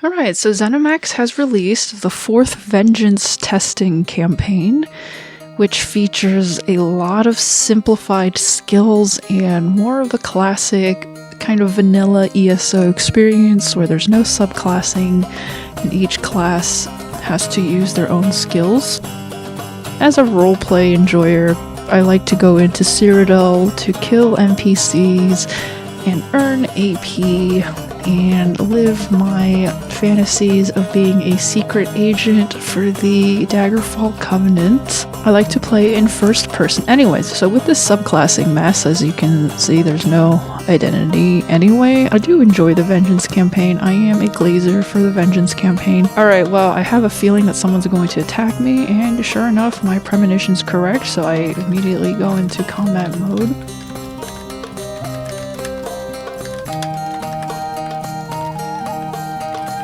Alright, so ZeniMax has released the 4th Vengeance testing campaign, which features a lot of simplified skills and more of a classic kind of vanilla ESO experience where there's no subclassing and each class has to use their own skills. As a roleplay enjoyer, I like to go into Cyrodiil to kill NPCs and earn AP and live my fantasies of being a secret agent for the Daggerfall Covenant. I like to play in first person. Anyways, so with this subclassing mess, as you can see, there's no identity anyway. I do enjoy the Vengeance campaign. I am a glazer for the Vengeance campaign. Alright, well, I have a feeling that someone's going to attack me, and sure enough, my premonition's correct, so I immediately go into combat mode.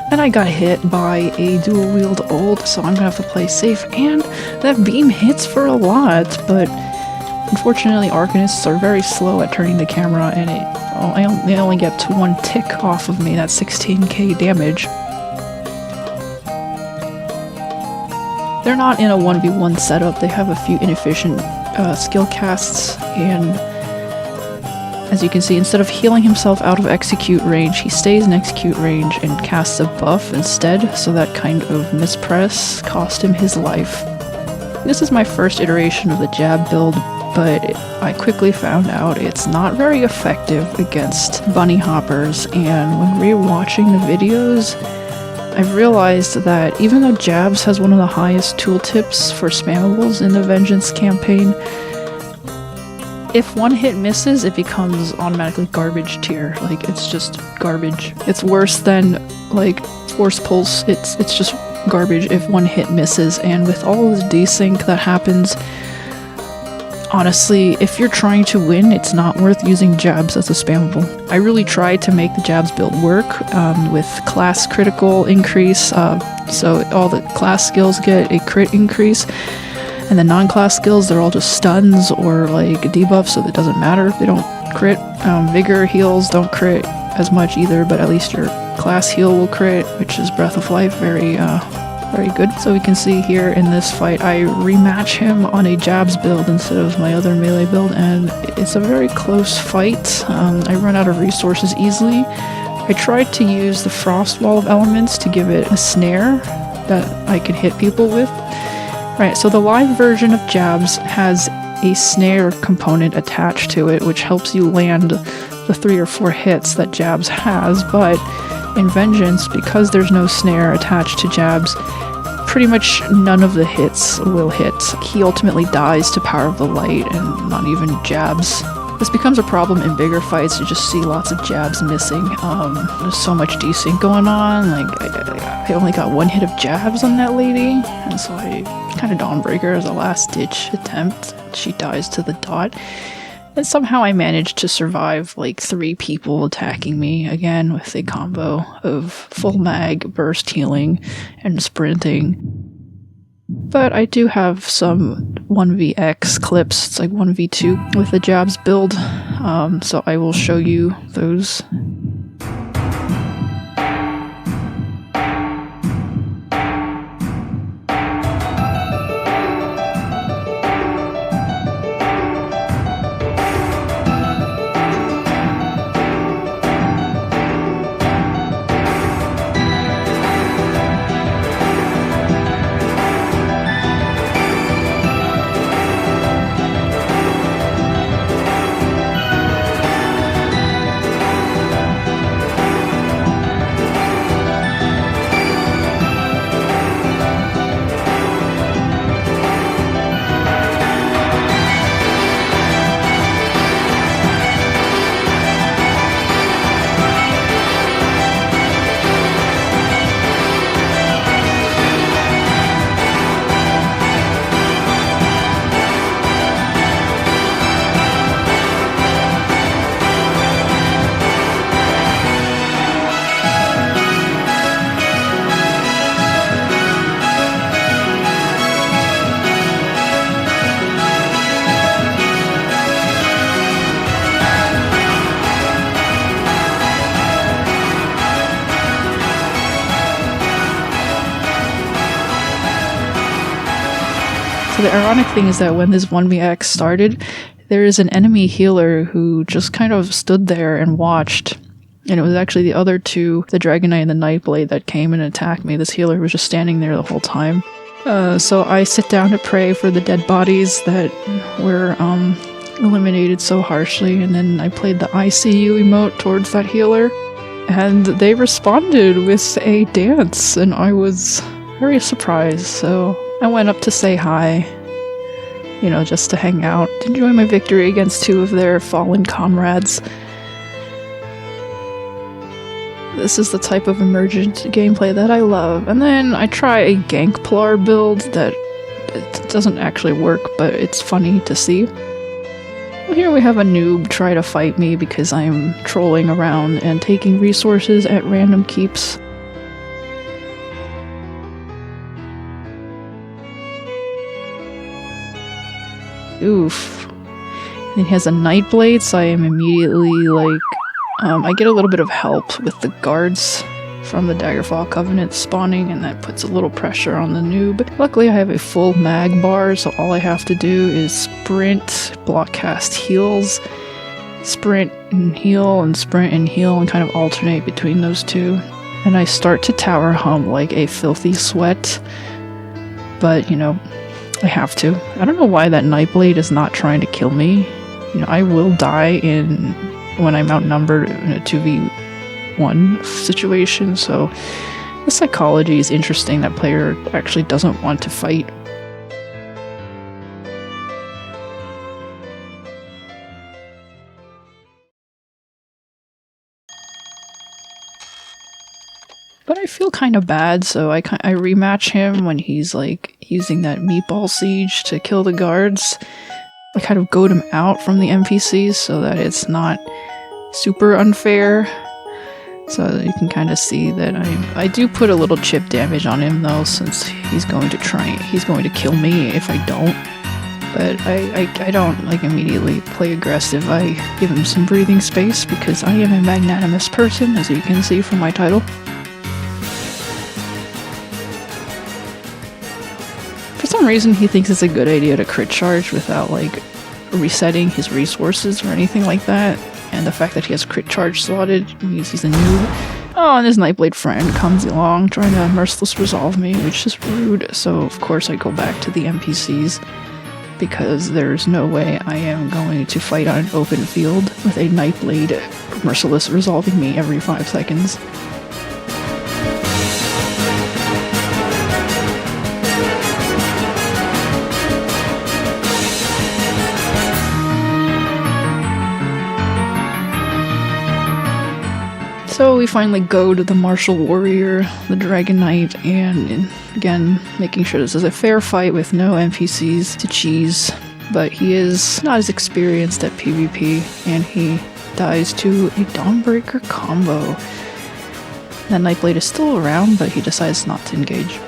And I got hit by a dual-wield ult, so I'm gonna have to play safe, and that beam hits for a lot, but unfortunately Arcanists are very slow at turning the camera, and they only get to 1 tick off of me. That's 16k damage. They're not in a 1v1 setup, they have a few inefficient skill casts, and as you can see, instead of healing himself out of execute range, he stays in execute range and casts a buff instead, so that kind of mispress cost him his life. This is my first iteration of the jab build, but I quickly found out it's not very effective against bunny hoppers, and when rewatching the videos, I've realized that even though jabs has one of the highest tooltips for spammables in the Vengeance campaign, if one hit misses, it becomes automatically garbage tier. Like, it's just garbage. It's worse than, like, Force Pulse. It's just garbage if one hit misses. And with all this desync that happens, honestly, if you're trying to win, it's not worth using jabs as a spammable. I really tried to make the jabs build work with class critical increase, so all the class skills get a crit increase. And the non-class skills, they're all just stuns or like debuffs, so it doesn't matter if they don't crit. Vigor heals don't crit as much either, but at least your class heal will crit, which is Breath of Life, very good. So we can see here in this fight, I rematch him on a jabs build instead of my other melee build, and it's a very close fight. I run out of resources easily. I tried to use the Frost Wall of Elements to give it a snare that I could hit people with. Right, so the live version of jabs has a snare component attached to it, which helps you land the 3 or 4 hits that jabs has, but in Vengeance, because there's no snare attached to jabs, pretty much none of the hits will hit. He ultimately dies to Power of the Light and not even jabs. This becomes a problem in bigger fights. You just see lots of jabs missing. There's so much desync going on. Like, I only got 1 hit of jabs on that lady, and so I kind of Dawnbreaker as a last-ditch attempt. She dies to the dot. And somehow I managed to survive like 3 people attacking me, again with a combo of full mag, burst healing, and sprinting. But I do have some 1vx clips, it's like 1v2 with the jabs build, so I will show you those. So the ironic thing is that when this 1vx started, there is an enemy healer who just kind of stood there and watched. And it was actually the other two, the Dragon Knight and the Nightblade, that came and attacked me. This healer was just standing there the whole time. So I sit down to pray for the dead bodies that were eliminated so harshly, and then I played the ICU emote towards that healer, and they responded with a dance, and I was very surprised, so I went up to say hi, you know, just to hang out, to enjoy my victory against two of their fallen comrades. This is the type of emergent gameplay that I love. And then I try a Templar build that it doesn't actually work, but it's funny to see. Well, here we have a noob try to fight me because I'm trolling around and taking resources at random keeps. Oof. And he has a Nightblade, so I am immediately like... I get a little bit of help with the guards from the Daggerfall Covenant spawning, and that puts a little pressure on the noob. Luckily I have a full mag bar, so all I have to do is sprint, block cast heals, sprint and heal, and sprint and heal, and kind of alternate between those two. And I start to tower hum like a filthy sweat, but you know, I have to. I don't know why that Nightblade is not trying to kill me. You know, I will die when I'm outnumbered in a 2v1 situation, so the psychology is interesting. That player actually doesn't want to fight. But I feel kind of bad, so I rematch him when he's like using that meatball siege to kill the guards. I kind of goad him out from the NPCs so that it's not super unfair. So you can kind of see that I do put a little chip damage on him though, since he's going to kill me if I don't. But I don't like immediately play aggressive. I give him some breathing space because I am a magnanimous person, as you can see from my title. For some reason he thinks it's a good idea to crit charge without like resetting his resources or anything like that. And the fact that he has crit charge slotted means he's a noob. Oh, and his Nightblade friend comes along trying to merciless resolve me, which is rude. So of course I go back to the NPCs because there's no way I am going to fight on an open field with a Nightblade merciless resolving me every 5 seconds. So we finally go to the Martial Warrior, the Dragon Knight, and again, making sure this is a fair fight with no NPCs to cheese. But he is not as experienced at PvP, and he dies to a Dawnbreaker combo. That Nightblade is still around, but he decides not to engage.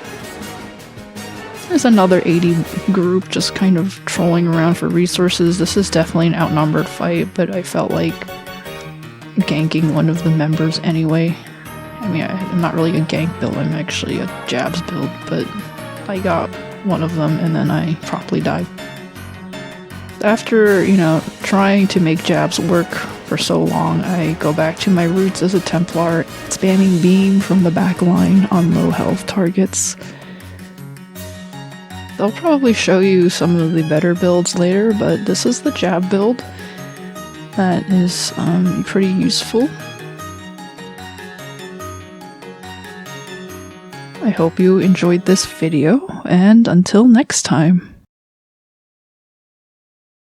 There's another 80 group just kind of trolling around for resources. This is definitely an outnumbered fight, but I felt like ganking one of the members anyway. I mean, I'm not really a gank build, I'm actually a jabs build, but I got one of them and then I promptly died. After, you know, trying to make jabs work for so long, I go back to my roots as a Templar, spamming beam from the back line on low health targets. They'll probably show you some of the better builds later, but this is the jab build. That is pretty useful. I hope you enjoyed this video, and until next time.